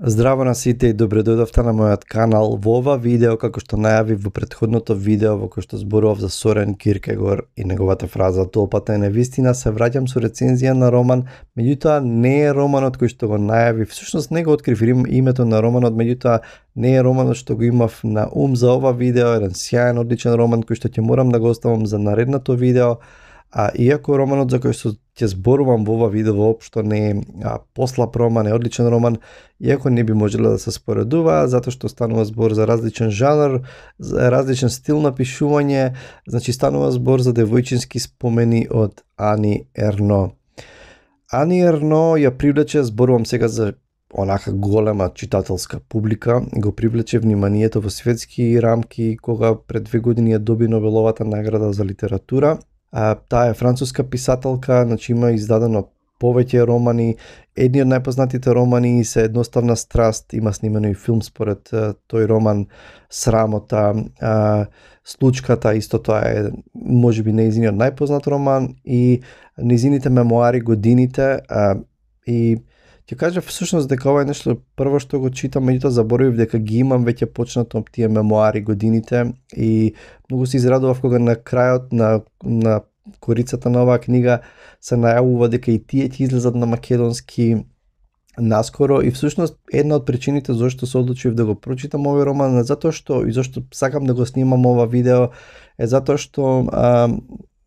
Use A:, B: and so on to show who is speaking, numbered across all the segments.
A: Здраво на сите и добре дојдовте на мојот канал. Во ова видео, како што најавив во претходното видео во кој што зборував за Сорен Киркегор и неговата фраза "Толпата е невистина", се враќам со рецензија на роман, меѓутоа не е романот кој што го најавив. Всушност не го открив името на романот, меѓутоа не е романот што го имав на ум за ова видео, еден сјаен, одличен роман кој што ќе морам да го оставам за наредното видео. Иако романот за кој што ќе зборувам во ова видео воопшто не е послаб роман, е одличен роман, иако не би можело да се споредува, затоа што станува збор за различен жанр, за различен стил на пишување, значи станува збор за девојчински спомени од Ани Ерно. Ани Ерно ја привлече, зборувам сега за онака голема читателска публика, го привлече вниманието во светски рамки кога пред 2 години ја доби Нобеловата награда за литература. Таа е француска писателка, значи има издадено повеќе романи. Едни од најпознатите романи се Едноставна страст, има снимено и филм според тој роман, Срамота, Случката, исто тоа е можеби нејзиниот најпознат роман, и нејзините мемоари Годините, и ќе кажа всушност дека ова е нешто прво што го читам, меѓутоа заборавив дека ги имам веќе почнато тие мемоари Годините, и многу се израдував кога на крајот на корицата на оваа книга се најавува дека и тие ќе излезат на македонски наскоро. И всушност една од причините зашто се одлучив да го прочитам овој роман, затоа што и зашто сакам да го снимам ова видео, е затоа што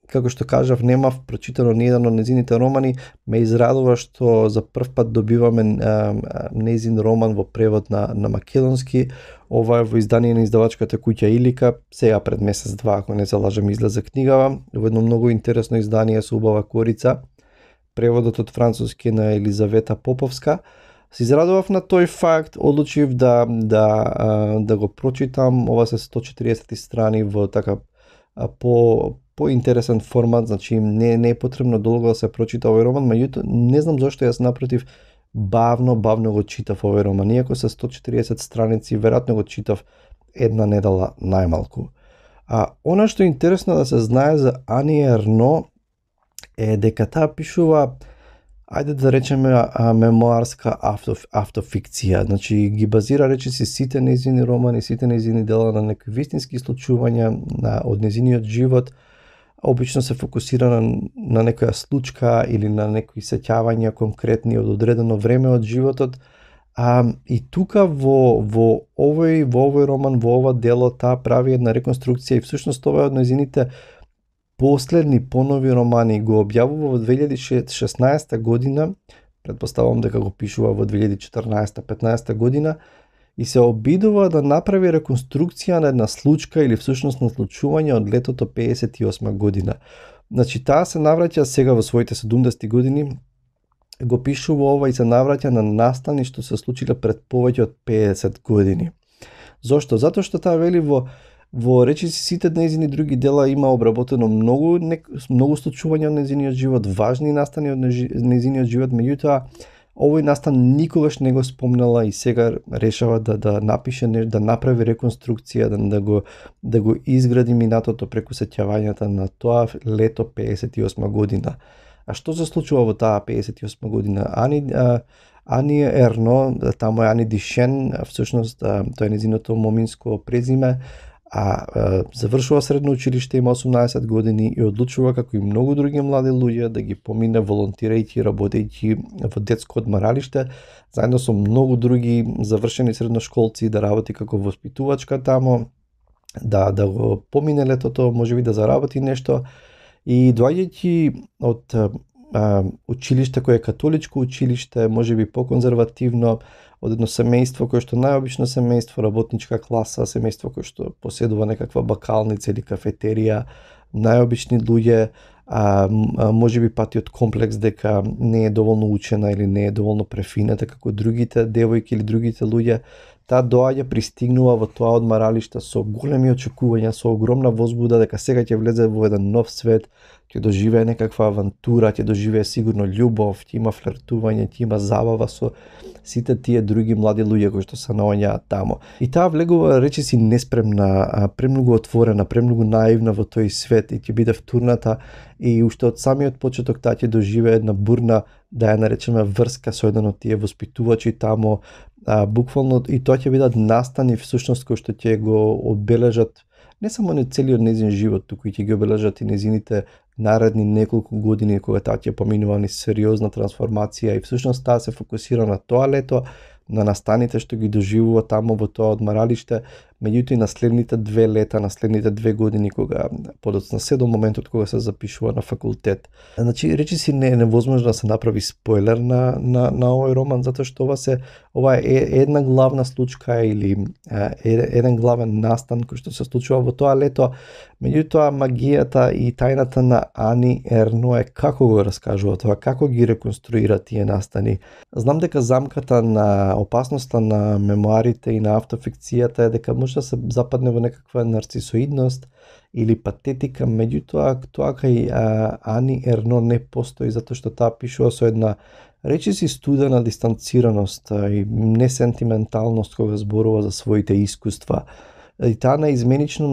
A: како што кажав, немав прочитано ниеден од нејзините романи. Ме израдува што за прв пат добиваме нејзин роман во превод на македонски. Ова е во издание на издавачката куќа Илика, сега пред месец-два, ако не се лажам, излезе книгава, во едно многу интересно издание со убава корица. Преводот од француски на Елизавета Поповска. Се израдував на тој факт, одлучив да го прочитам. Ова се 140 страни во така по-интересен формат, значи не е потребно долго да се прочита овој роман, меѓутоа не знам зашто јас напротив бавно го читав овој роман. Иако се 140 страници, веројатно го читав една недела најмалку. Она што е интересно да се знае за Ани Ерно е дека таа пишува, ајде да речеме, мемоарска автофикција. Значи ги базира речиси сите нејзини романи, сите нејзини дела на некои вистински случувања од нејзиниот живот. Обично се фокусира на некоја случка или на некои сеќавања конкретни од одредено време од животот. И тука во овој роман, во ова дело, таа прави една реконструкција, и всушност ова е од нејзините последни понови романи. Го објавува во 2016 година, предпоставувам дека го пишува во 2014-15 година, и се обидува да направи реконструкција на една случка или всушност на случување од летото 58 година. Значи таа се навраќа сега во своите 70 години, го пишува ова и се навраќа на настани што се случиле пред повеќе од 50 години. Зошто? Затоа што таа вели во речиси сите нејзини други дела има обработено многу случувања од нејзиниот живот, важни настани од нејзиниот живот, меѓутоа овој настан никогаш не го спомнала и сега решава да напише да направи реконструкција, да го изгради минатото преку сеќавањата на тоа лето 58 година. А што се случува во таа 58 година? Ани Ерно, тамо е Ани Дишен, всушност тоа е нејзиното моминско презиме, завршува средно училиште, има 18 години и одлучува како и многу други млади луѓе да ги помине волонтирајќи, работејќи во детско одмаралиште, заедно со многу други завршени средношколци, да работи како воспитувачка тамо, да го помине летото, можеби да заработи нешто. И доаѓајќи од училиште кој е католичко училиште, можеби по-конзервативно, од едно семејство кое што најобично семејство, работничка класа, семејство кое што поседува некаква бакалница или кафетерија, најобични луѓе, можеби патиот комплекс дека не е доволно учена или не е доволно префината како другите девојки или другите луѓе. Таа доаѓа, пристигнува во тоа одмаралиште со големи очекувања, со огромна возбуда дека сега ќе влезе во еден нов свет, ќе доживее некаква авантура, ќе доживее сигурно љубов, ќе има флиртување, ќе има забава со сите тие други млади луѓе кои што се наоѓаат таму. И таа влегува речиси неспремна, премногу отворена, премногу наивна во тој свет и ќе биде втурната и уште од самиот почеток таа ќе доживее една бурна, да ја наречеме, врска со еден од тие воспитувачи таму, буквално, и тоа ќе бидат настани всушност кои што ќе го одбележат не само на целиот нејзин живот, туку и ќе ги обележат и нејзините наредни неколку години кога таа ќе поминува низ сериозна трансформација и всушност таа се фокусира на тоа лето, на настаните што ги доживува таму во тоа одмаралиште, меѓутоа и на следните 2 лета, на следните 2 години кога подоцна се до моментот кога се запишува на факултет. Значи, речиси не е невозможно да се направи спойлер на овој роман, затоа што ова е една главна случка или еден главен настан кој што се случува во тоа лето. Меѓутоа, магијата и тајната на Ани Ерно е како го раскажува тоа, како ги реконструира тие настани. Знам дека замката на опасноста на мемуарите и на автофикцијата е дека може да се западне во некаква нарцисоидност или патетика, меѓутоа тоа кај Ани Ерно не постои затоа што таа пишува со една речиси студена дистанцираност и несентименталност кога зборува за своите искуства. И таа наизменично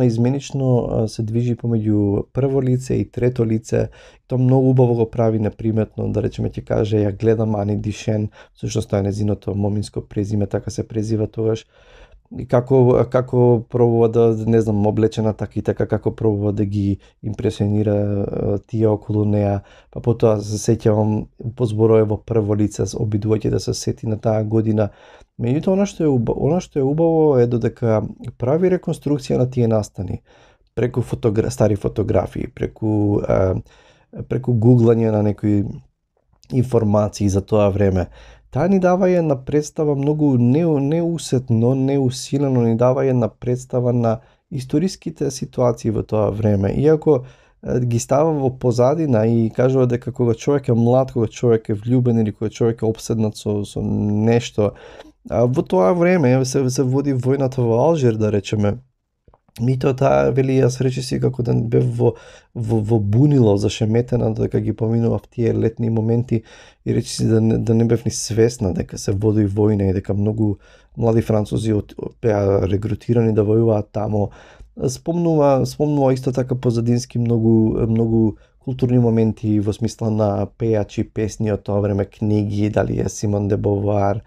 A: се движи помеѓу прво лице и трето лице. Тоа многу убаво го прави неприметно, да речеме ќе каже ја гледам Ани Дишен, всушност тоа е незиното моминско презиме, така се презива тогаш. И како пробува да, не знам, облечена така и така, како пробува да ги импресионира тие околу неа, па потоа се сеќавам, позборува во прво лице, обидувајќи да се сети на таа година. Меѓутоа, она што е убаво е додека прави реконструкција на тие настани, преку стари фотографии, преку гуглање на некои информации за тоа време, таа ни дава една представа многу неусетно, неусилено, ни дава една представа на историските ситуации во тоа време. Иако ги става во позадина и кажува дека кога човек е млад, кога човек е влюбен или кога човек е обседнат со нешто, во тоа време се води војната во Алжир, да речеме. Мито таа вели, јас речиси како да бев во бунило, зашеметена, дека ги поминував тие летни моменти и речиси да не бев ни свесна дека се води војна и дека многу млади французи беа регрутирани да војуваат таму. Спомнува исто така позадински многу културни моменти во смисла на пејачи, песни од тоа време, книги, дали е Симон де Бовар,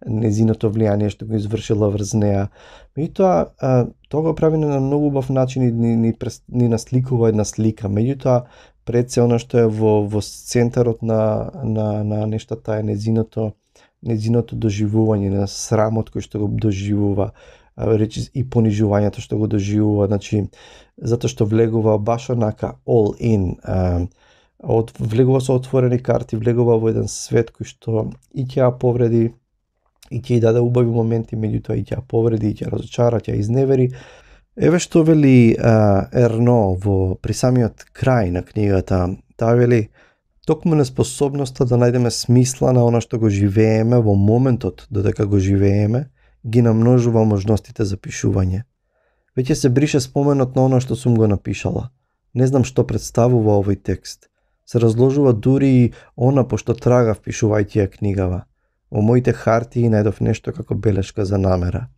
A: незиното влијание што го извршила врз неа. Меѓутоа, тоа го прави на многу убав начин и ни насликува една слика. Меѓутоа, пред се она што е во центарот на нештата е незиното доживување, на срамот кој што го доживува, и понижувањето што го доживува, значи, затоа што влегува баш онака all in, влегува со отворени карти, влегува во еден свет кој што и ќе ја повреди, и ќе ја даде убави моменти, меѓутоа и ќе ја повреди, и ќе ја разочара, ќе ја изневери. Еве што вели Ерно при самиот крај на книгата. Таа вели: токму неспособноста да најдеме смисла на она што го живееме во моментот додека го живееме, ги намножува можностите за пишување. Веќе се брише споменот на она што сум го напишала. Не знам што представува овој текст. Се разложува дури и она пошто трагав пишувајќи ја книгава. Во моите хартии најдов нешто како белешка за намера.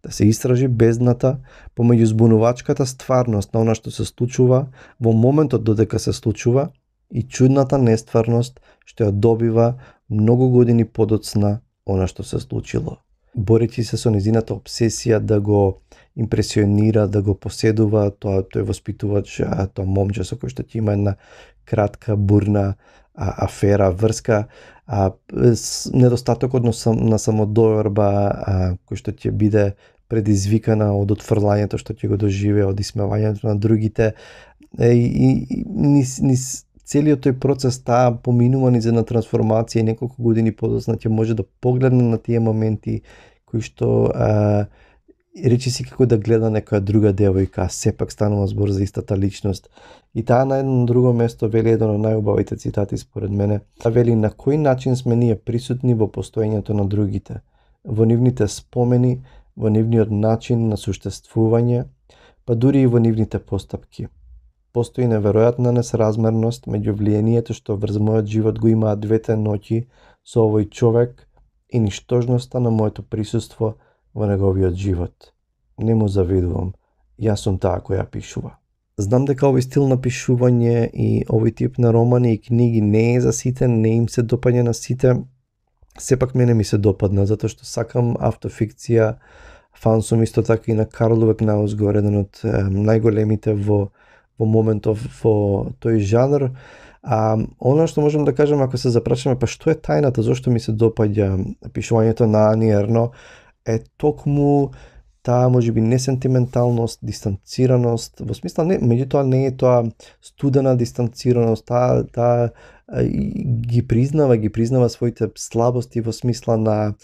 A: Да се истражи бездната помеѓу збунувачката стварност на она што се случува во моментот додека се случува и чудната нестварност што ја добива многу години подоцна она што се случило. Борејќи се со незината обсесија да го импресионира, да го поседува, тој воспитувач, тоа момче со кој што ќе има една кратка, бурна афера, врска, недостатокот на самодоверба кој што ќе биде предизвикана од отфрлањето што ќе го доживее, од исмевањето на другите, и низ целиот тој процес таа поминува низ една трансформација и неколку години подоцна ќе може да погледне на тие моменти кои што речиси како да гледа некоја друга девојка, сепак станува збор за истата личност. И таа на едно друго место вели едно од најубавите цитати според мене. Таа вели: на кој начин сме ние присутни во постоењето на другите, во нивните спомени, во нивниот начин на суштествување, па дури и во нивните постапки. Постои неверојатна несразмерност меѓу влијанието што врз мојот живот го имаат двете ноќи со овој човек и ништожноста на моето присуство во неговиот живот. Не му завидувам, јас сум таа која пишува. Знам дека овој стил на пишување и овој тип на романи и книги не е за сите, не им се допаѓа на сите, сепак мене ми се допадна, затоа што сакам автофикција, фан сум исто така и на Карл Кнаусгор, еден од најголемите во моментов во тој жанр. Она што можам да кажам, ако се запрашаме, па што е тајната, зошто ми се допаѓа пишувањето на Ани Ерно, е токму таа можеби несентименталност, дистанцираност, во смисла не, меѓутоа не е тоа студена дистанцираност, таа ги признава своите слабости во смисла на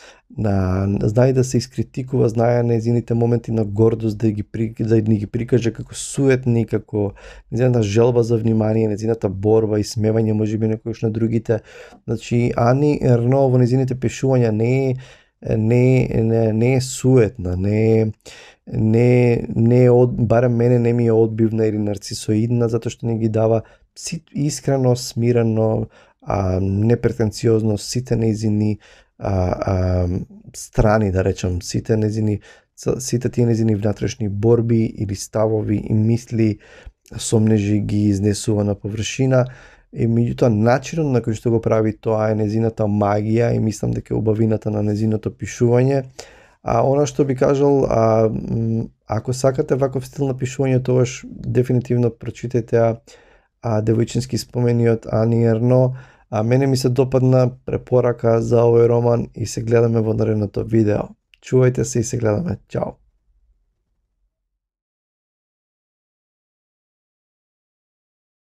A: знае да се искритикува, знае нејзините моменти на гордост да ни ги прикаже како суетни, како нејзината желба за внимание, нејзината борба и смевање можеби некојаш на другите. Значи Ани Ерно во нејзините пишувања не е суетна, барем мене не ми е одбивна или нарцисоидна, затоа што не ги дава искрено, смирено, непретенциозно сите нејзини страни, да речам, сите тие нејзини внатрешни борби или ставови и мисли, сомнежи ги изнесува на површина. И меѓутоа начинот на кој што го прави тоа е нејзината магија и мислам дека е убавината на нејзиното пишување. Она што би кажал, ако сакате ваков стил на пишување, тогаш дефинитивно прочитајте Девојчински спомени од Ани Ерно. Мене ми се допадна, препорака за овој роман и се гледаме во наредното видео. Чувајте се и се гледаме. Чао!